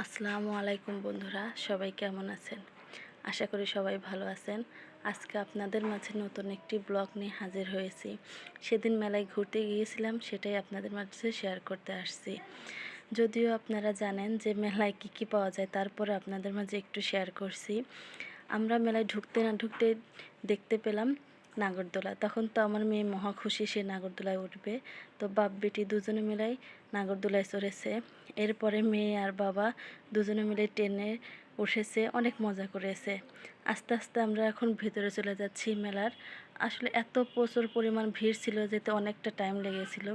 আসসালামু আলাইকুম বন্ধুরা, সবাই কেমন আছেন? আশা করি সবাই ভালো আছেন। আজকে আপনাদের মাঝে নতুন একটি ব্লগ নিয়ে হাজির হয়েছি। সেদিন মেলায় ঘুরতে গিয়েছিলাম, সেটাই আপনাদের মাঝে শেয়ার করতে আসছি। যদিও আপনারা জানেন যে মেলায় কী পাওয়া যায়, তারপরে আপনাদের মাঝে একটু শেয়ার করছি। আমরা মেলায় ঢুকতে না ঢুকতে দেখতে পেলাম নাগরদোলা। তখন তো আমার মেয়ে মহা খুশি, সে নাগরদোলায় উঠবে। তো বাপ বেটি দুজনে মিলাই নাগরদোলায় চড়েছে। এরপরে মেয়ে আর বাবা দুজনে মিলে ট্রেনে উঠেছে, অনেক মজা করেছে। আস্তে আস্তে আমরা এখন ভেতরে চলে যাচ্ছি মেলার। আসলে এত প্রচুর পরিমাণ ভিড় ছিল, যেতে অনেকটা টাইম লেগেছিল।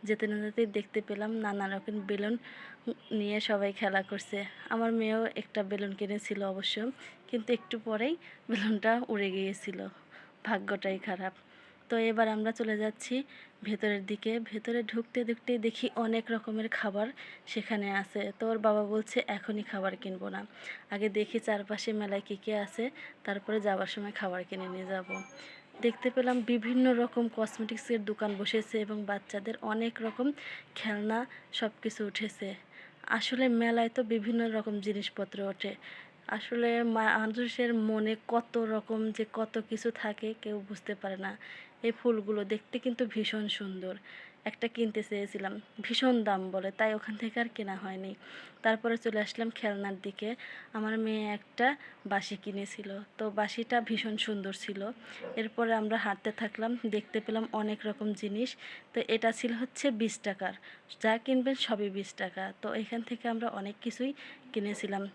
যেতে না যেতেই দেখতে পেলাম নানা রকম বেলুন নিয়ে সবাই খেলা করছে। আমার মেয়েও একটা বেলুন কিনেছিল অবশ্য, কিন্তু একটু পরেই বেলুনটা উড়ে গিয়েছিল। ভাগ্যটাই খারাপ। তো এবার আমরা চলে যাচ্ছি ভেতরের দিকে। ভেতরে ঢুকতে ঢুকতে দেখি অনেক রকমের খাবার সেখানে আছে। তো ওর বাবা বলছে এখনই খাবার কিনবো না, আগে দেখি চারপাশে মেলায় কী আছে, তারপরে যাওয়ার সময় খাবার কিনে নিয়ে যাব। দেখতে পেলাম বিভিন্ন রকম কসমেটিক্সের দোকান বসেছে এবং বাচ্চাদের অনেক রকম খেলনা সব কিছু উঠেছে। আসলে মেলায় তো বিভিন্ন রকম জিনিসপত্র ওঠে। আসলে মানুষের মনে কত রকম যে কত কিছু থাকে কেউ বুঝতে পারে না। এই ফুলগুলো দেখতে কিন্তু ভীষণ সুন্দর। একটা কিনতে চেয়েছিলাম, ভীষণ দাম বলে, তাই ওখান থেকে আর কেনা হয়নি। তারপরে চলে আসলাম খেলনার দিকে। আমার মেয়ে একটা বাঁশি কিনেছিল, তো বাঁশিটা ভীষণ সুন্দর ছিল। এরপরে আমরা হাঁটতে থাকলাম, দেখতে পেলাম অনেক রকম জিনিস। তো এটা ছিল হচ্ছে 20 টাকার, যা কিনবেন সবই 20 টাকা। তো এখান থেকে আমরা অনেক কিছুই কিনেছিলাম।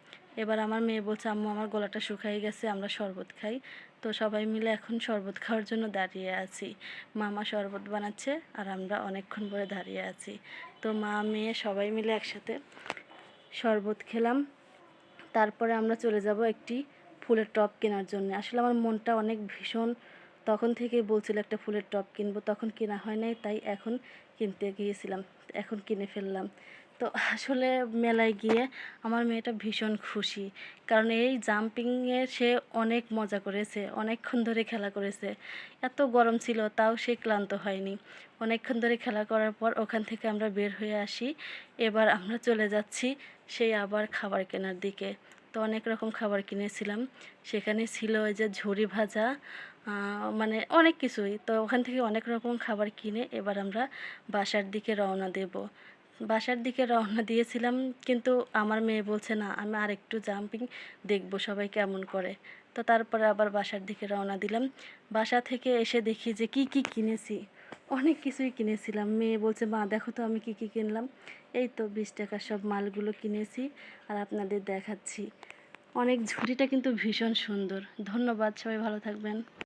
এবার আমার মেয়ে বলছে, আম্মু আমার গলাটা শুকিয়ে গেছে, আমরা শরবত খাই। তো সবাই মিলে এখন শরবত খাওয়ার জন্য দাঁড়িয়ে আছি। মামা শরবত বানাচ্ছে আর আমরা অনেকক্ষণ পরে দাঁড়িয়ে আছি। তো মা মেয়ে সবাই মিলে একসাথে শরবত খেলাম। তারপরে আমরা চলে যাব একটি ফুলের টব কেনার জন্য। আসলে আমার মনটা অনেক ভীষণ, তখন থেকেই বলছিল একটা ফুলের টব কিনবো, তখন কেনা হয় নাই, তাই এখন কিনতে গিয়েছিলাম, এখন কিনে ফেললাম। তো আসলে মেলায় গিয়ে আমার মেয়েটা ভীষণ খুশি, কারণ এই জাম্পিংয়ে সে অনেক মজা করেছে, অনেকক্ষণ ধরে খেলা করেছে। এত গরম ছিল তাও সে ক্লান্ত হয়নি। অনেকক্ষণ ধরে খেলা করার পর ওখান থেকে আমরা বের হয়ে আসি। এবার আমরা চলে যাচ্ছি সেই আবার খাবার কেনার দিকে। তো অনেক রকম খাবার কিনেছিলাম। সেখানে ছিল ওই যে ঝুরি ভাজা, মানে অনেক কিছুই। তো ওখান থেকে অনেক রকম খাবার কিনে এবার আমরা বাসার দিকে রওনা দেব। বাসার দিকে রওনা দিয়েছিলাম, কিন্তু আমার মেয়ে বলছে না, আমি আর একটু জাম্পিং দেখব সবাই কেমন করে। তো তারপরে আবার বাসার দিকে রওনা দিলাম। বাসা থেকে এসে দেখি যে কি কি কিনেছি, অনেক কিছুই কিনেছিলাম। মেয়ে বলছে, মা দেখো তো আমি কি কি কিনলাম। এই তো 20 টাকার সব মালগুলো কিনেছি আর আপনাদের দেখাচ্ছি। অনেক ঝুড়িটা কিন্তু ভীষণ সুন্দর। ধন্যবাদ, সবাই ভালো থাকবেন।